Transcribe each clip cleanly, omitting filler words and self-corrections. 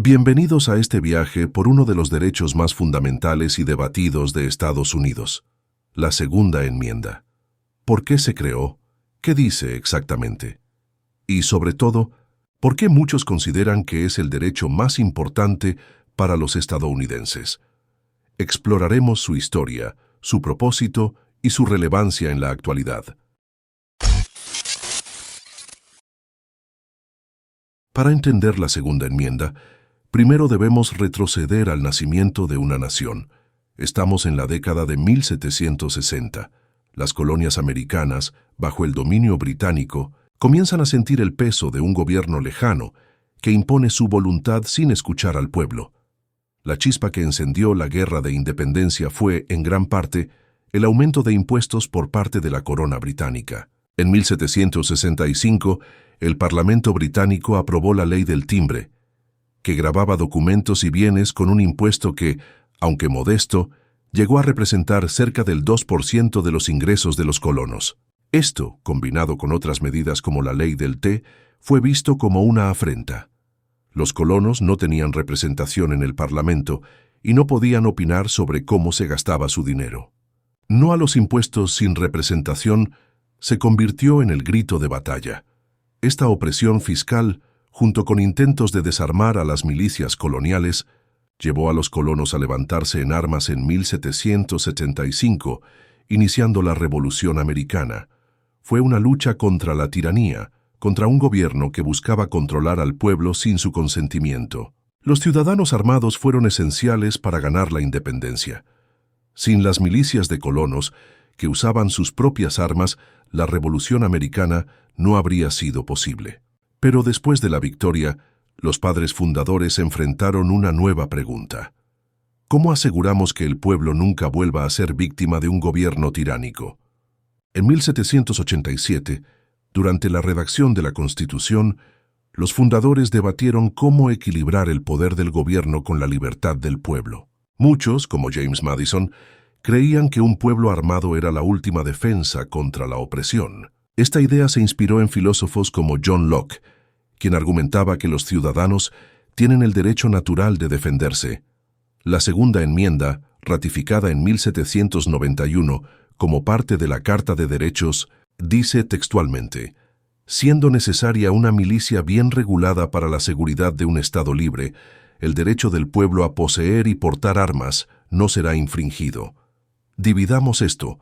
Bienvenidos a este viaje por uno de los derechos más fundamentales y debatidos de Estados Unidos, la Segunda Enmienda. ¿Por qué se creó? ¿Qué dice exactamente? Y sobre todo, ¿por qué muchos consideran que es el derecho más importante para los estadounidenses? Exploraremos su historia, su propósito y su relevancia en la actualidad. Para entender la Segunda Enmienda, primero debemos retroceder al nacimiento de una nación. Estamos en la década de 1760. Las colonias americanas, bajo el dominio británico, comienzan a sentir el peso de un gobierno lejano que impone su voluntad sin escuchar al pueblo. La chispa que encendió la Guerra de Independencia fue, en gran parte, el aumento de impuestos por parte de la corona británica. En 1765, el Parlamento británico aprobó la Ley del Timbre, que gravaba documentos y bienes con un impuesto que, aunque modesto, llegó a representar cerca del 2% de los ingresos de los colonos. Esto, combinado con otras medidas como la Ley del Té, fue visto como una afrenta. Los colonos no tenían representación en el Parlamento y no podían opinar sobre cómo se gastaba su dinero. No a los impuestos sin representación se convirtió en el grito de batalla. Esta opresión fiscal, junto con intentos de desarmar a las milicias coloniales, llevó a los colonos a levantarse en armas en 1775, iniciando la Revolución Americana. Fue una lucha contra la tiranía, contra un gobierno que buscaba controlar al pueblo sin su consentimiento. Los ciudadanos armados fueron esenciales para ganar la independencia. Sin las milicias de colonos, que usaban sus propias armas, la Revolución Americana no habría sido posible. Pero después de la victoria, los padres fundadores enfrentaron una nueva pregunta. ¿Cómo aseguramos que el pueblo nunca vuelva a ser víctima de un gobierno tiránico? En 1787, durante la redacción de la Constitución, los fundadores debatieron cómo equilibrar el poder del gobierno con la libertad del pueblo. Muchos, como James Madison, creían que un pueblo armado era la última defensa contra la opresión. Esta idea se inspiró en filósofos como John Locke, quien argumentaba que los ciudadanos tienen el derecho natural de defenderse. La Segunda Enmienda, ratificada en 1791 como parte de la Carta de Derechos, dice textualmente: siendo necesaria una milicia bien regulada para la seguridad de un Estado libre, el derecho del pueblo a poseer y portar armas no será infringido. Dividamos esto.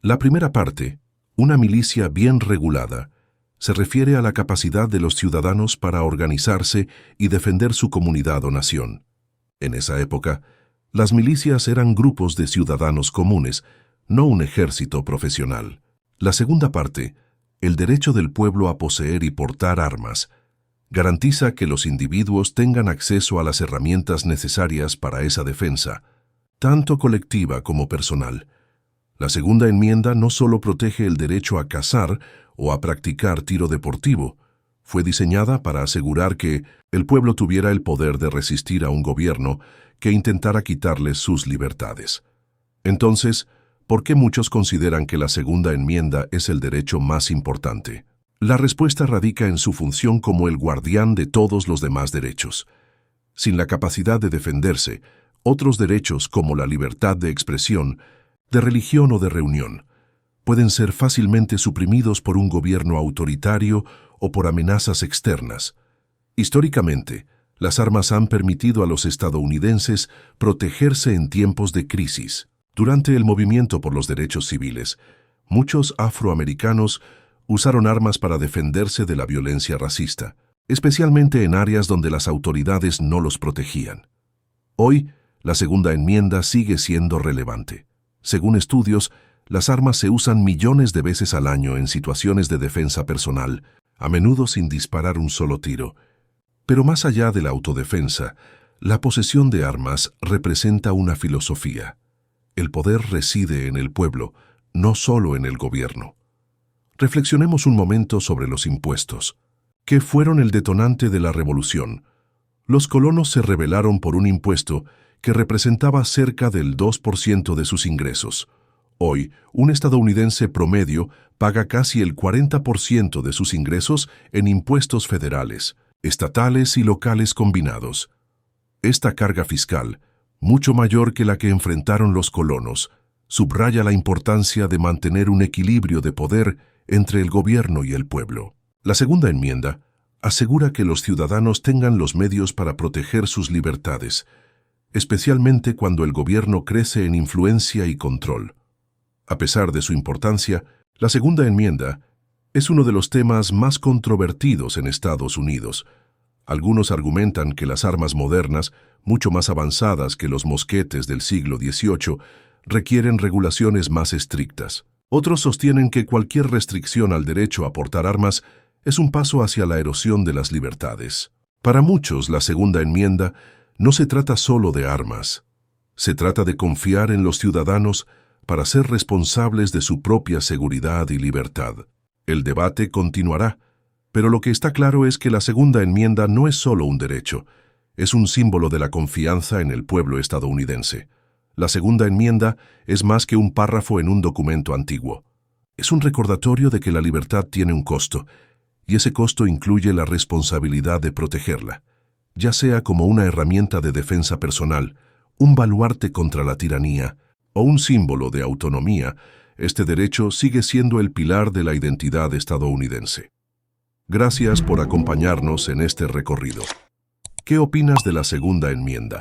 La primera parte, una milicia bien regulada, se refiere a la capacidad de los ciudadanos para organizarse y defender su comunidad o nación. En esa época, las milicias eran grupos de ciudadanos comunes, no un ejército profesional. La segunda parte, el derecho del pueblo a poseer y portar armas, garantiza que los individuos tengan acceso a las herramientas necesarias para esa defensa, tanto colectiva como personal. La Segunda Enmienda no solo protege el derecho a cazar o a practicar tiro deportivo, fue diseñada para asegurar que el pueblo tuviera el poder de resistir a un gobierno que intentara quitarles sus libertades. Entonces, ¿por qué muchos consideran que la Segunda Enmienda es el derecho más importante? La respuesta radica en su función como el guardián de todos los demás derechos. Sin la capacidad de defenderse, otros derechos como la libertad de expresión, de religión o de reunión, pueden ser fácilmente suprimidos por un gobierno autoritario o por amenazas externas. Históricamente, las armas han permitido a los estadounidenses protegerse en tiempos de crisis. Durante el movimiento por los derechos civiles, muchos afroamericanos usaron armas para defenderse de la violencia racista, especialmente en áreas donde las autoridades no los protegían. Hoy, la Segunda Enmienda sigue siendo relevante. Según estudios, las armas se usan millones de veces al año en situaciones de defensa personal, a menudo sin disparar un solo tiro. Pero más allá de la autodefensa, la posesión de armas representa una filosofía. El poder reside en el pueblo, no solo en el gobierno. Reflexionemos un momento sobre los impuestos, que fueron el detonante de la revolución. Los colonos se rebelaron por un impuesto que representaba cerca del 2% de sus ingresos. Hoy, un estadounidense promedio paga casi el 40% de sus ingresos en impuestos federales, estatales y locales combinados. Esta carga fiscal, mucho mayor que la que enfrentaron los colonos, subraya la importancia de mantener un equilibrio de poder entre el gobierno y el pueblo. La segunda enmienda asegura que los ciudadanos tengan los medios para proteger sus libertades, especialmente cuando el gobierno crece en influencia y control. A pesar de su importancia, la segunda enmienda es uno de los temas más controvertidos en Estados Unidos. Algunos argumentan que las armas modernas, mucho más avanzadas que los mosquetes del siglo XVIII, requieren regulaciones más estrictas. Otros sostienen que cualquier restricción al derecho a portar armas es un paso hacia la erosión de las libertades. Para muchos, la segunda enmienda no se trata solo de armas. Se trata de confiar en los ciudadanos para ser responsables de su propia seguridad y libertad. El debate continuará, pero lo que está claro es que la segunda enmienda no es solo un derecho, es un símbolo de la confianza en el pueblo estadounidense. La segunda enmienda es más que un párrafo en un documento antiguo. Es un recordatorio de que la libertad tiene un costo, y ese costo incluye la responsabilidad de protegerla, ya sea como una herramienta de defensa personal, un baluarte contra la tiranía o un símbolo de autonomía. Este derecho sigue siendo el pilar de la identidad estadounidense. Gracias por acompañarnos en este recorrido. ¿Qué opinas de la segunda enmienda?